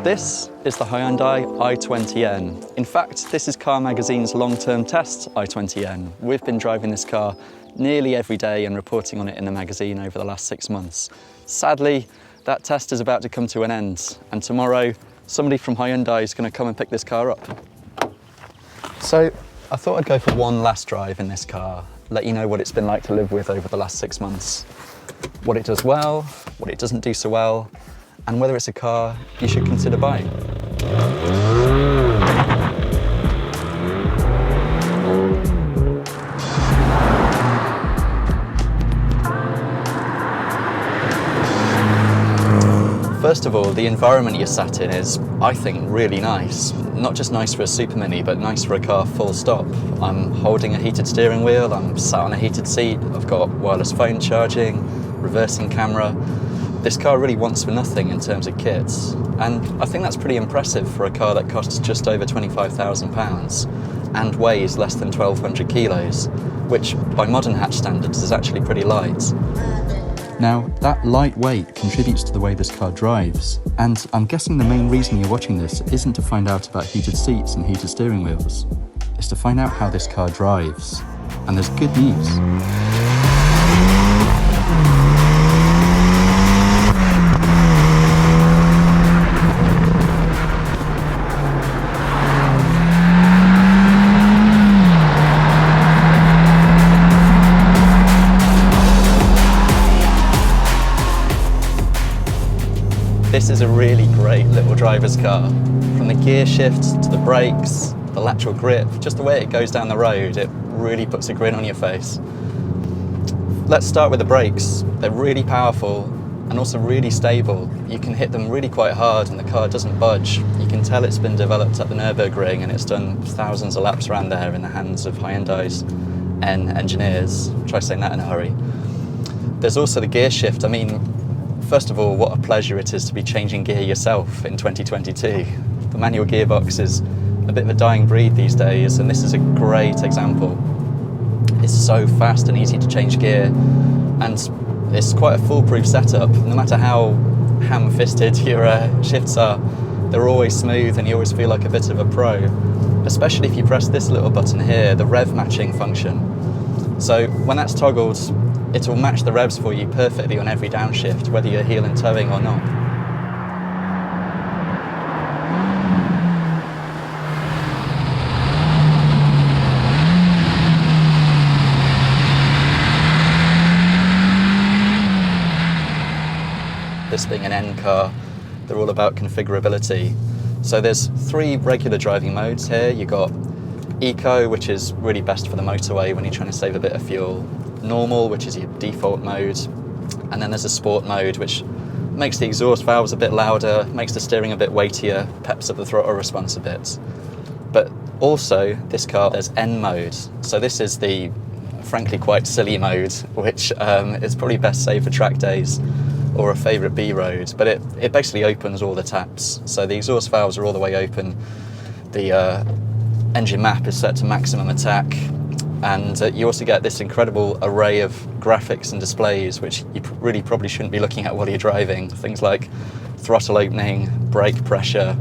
This is the Hyundai i20N. In fact, this is Car Magazine's long-term test i20N. We've been driving this car nearly every day and reporting on it in the magazine over the last 6 months. Sadly, that test is about to come to an end, and tomorrow somebody from Hyundai is going to come and pick this car up. So I thought I'd go for one last drive in this car, let you know what it's been like to live with over the last 6 months, what it does well, what it doesn't do so well, and whether it's a car you should consider buying. First of all, the environment you're sat in is, I think, really nice. Not just nice for a Super Mini, but nice for a car full stop. I'm holding a heated steering wheel, I'm sat on a heated seat, I've got wireless phone charging, reversing camera. This car really wants for nothing in terms of kits, and I think that's pretty impressive for a car that costs just over £25,000 and weighs less than 1,200 kilos, which by modern hatch standards is actually pretty light. Now, that light weight contributes to the way this car drives, and I'm guessing the main reason you're watching this isn't to find out about heated seats and heated steering wheels. It's to find out how this car drives, and there's good news. This is a really great little driver's car. From the gear shift to the brakes, the lateral grip, just the way it goes down the road, it really puts a grin on your face. Let's start with the brakes. They're really powerful and also really stable. You can hit them really quite hard and the car doesn't budge. You can tell it's been developed at the Nürburgring and it's done thousands of laps around there in the hands of Hyundai's N engineers. Try saying that in a hurry. There's also the gear shift. I mean, first of all, what a pleasure it is to be changing gear yourself in 2022. The manual gearbox is a bit of a dying breed these days, and this is a great example. It's so fast and easy to change gear, and it's quite a foolproof setup. No matter how ham-fisted your shifts are, they're always smooth and you always feel like a bit of a pro, especially if you press this little button here, the rev matching function. So when that's toggled, it will match the revs for you perfectly on every downshift, whether you're heel and towing or not. This being an N car, they're all about configurability. So there's 3 regular driving modes here. You've got Eco, which is really best for the motorway when you're trying to save a bit of fuel. Normal, which is your default mode, and then there's a sport mode, which makes the exhaust valves a bit louder, makes the steering a bit weightier, peps up the throttle response a bit. But also, this car, there's N mode. So this is the, frankly, quite silly mode, which is probably best saved for track days or a favourite B road, but it basically opens all the taps. So the exhaust valves are all the way open, the engine map is set to maximum attack, and you also get this incredible array of graphics and displays which you really probably shouldn't be looking at while you're driving. Things like throttle opening, brake pressure,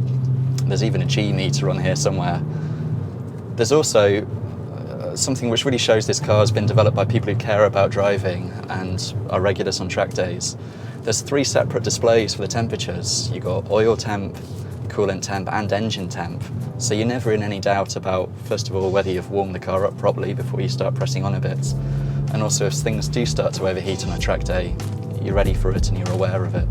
there's even a G meter on here somewhere. There's also something which really shows this car has been developed by people who care about driving and are regulars on track days. There's 3 separate displays for the temperatures. You've got oil temp, coolant temp and engine temp, so you're never in any doubt about, first of all, whether you've warmed the car up properly before you start pressing on a bit, and also if things do start to overheat on a track day, you're ready for it and you're aware of it.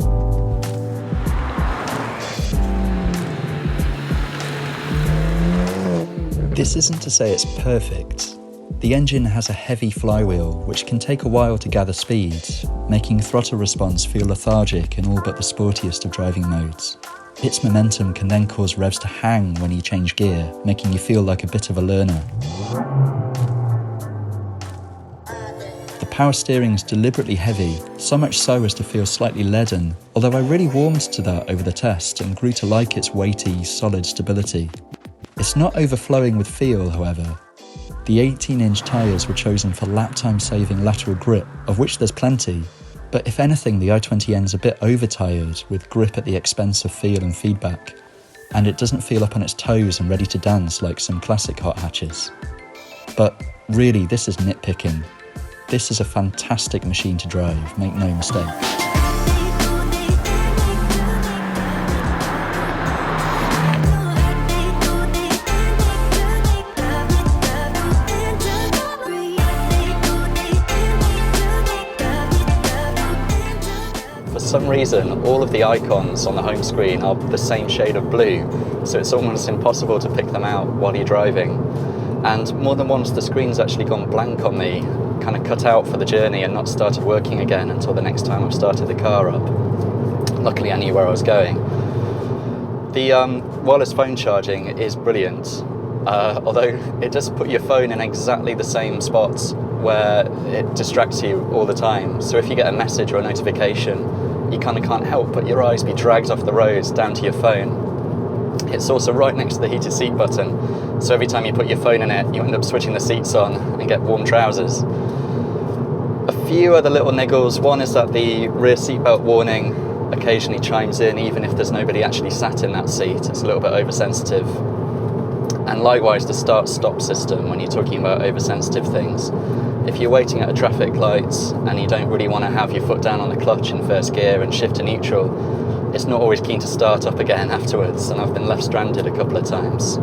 This isn't to say it's perfect. The engine has a heavy flywheel which can take a while to gather speed, making throttle response feel lethargic in all but the sportiest of driving modes. Its momentum can then cause revs to hang when you change gear, making you feel like a bit of a learner. The power steering's deliberately heavy, so much so as to feel slightly leaden, although I really warmed to that over the test and grew to like its weighty, solid stability. It's not overflowing with feel, however. The 18-inch tyres were chosen for lap-time saving lateral grip, of which there's plenty, but if anything the i20N's a bit over-tired with grip at the expense of feel and feedback. and it doesn't feel up on its toes and ready to dance like some classic hot hatches. But really, this is nitpicking. This is a fantastic machine to drive, make no mistake. For some reason, all of the icons on the home screen are the same shade of blue, so it's almost impossible to pick them out while you're driving. And more than once, the screen's actually gone blank on me, kind of cut out for the journey and not started working again until the next time I've started the car up. Luckily, I knew where I was going. The wireless phone charging is brilliant, although it does put your phone in exactly the same spots where it distracts you all the time. So if you get a message or a notification, you kind of can't help but your eyes be dragged off the roads down to your phone. It's also right next to the heated seat button, so every time you put your phone in it, you end up switching the seats on and get warm trousers. A few other little niggles. One is that the rear seatbelt warning occasionally chimes in even if there's nobody actually sat in that seat. It's a little bit oversensitive. And likewise, the start-stop system, when you're talking about oversensitive things. If you're waiting at a traffic light and you don't really want to have your foot down on the clutch in first gear and shift to neutral, it's not always keen to start up again afterwards, and I've been left stranded a couple of times.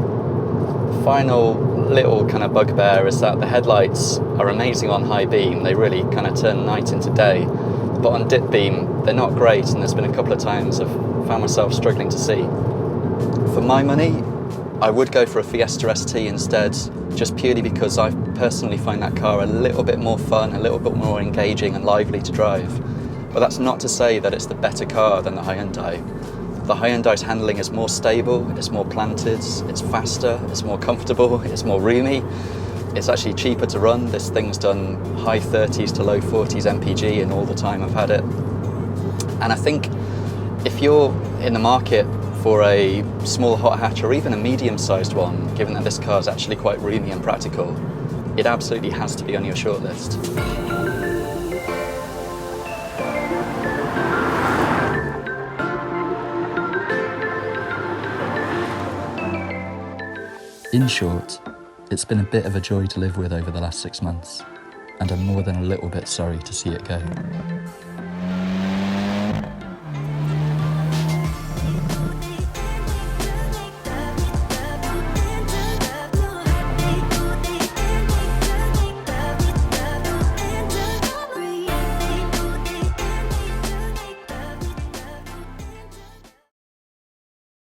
Final little kind of bugbear is that the headlights are amazing on high beam. They really kind of turn night into day. But on dip beam, they're not great, and there's been a couple of times I've found myself struggling to see. For my money, I would go for a Fiesta ST instead, just purely because I personally find that car a little bit more fun, a little bit more engaging and lively to drive. But that's not to say that it's the better car than the Hyundai. The Hyundai's handling is more stable, it's more planted, it's faster, it's more comfortable, it's more roomy. It's actually cheaper to run. This thing's done high 30s to low 40s MPG in all the time I've had it. And I think if you're in the market for a small hot hatch or even a medium-sized one, given that this car is actually quite roomy and practical, it absolutely has to be on your shortlist. In short, it's been a bit of a joy to live with over the last 6 months, and I'm more than a little bit sorry to see it go.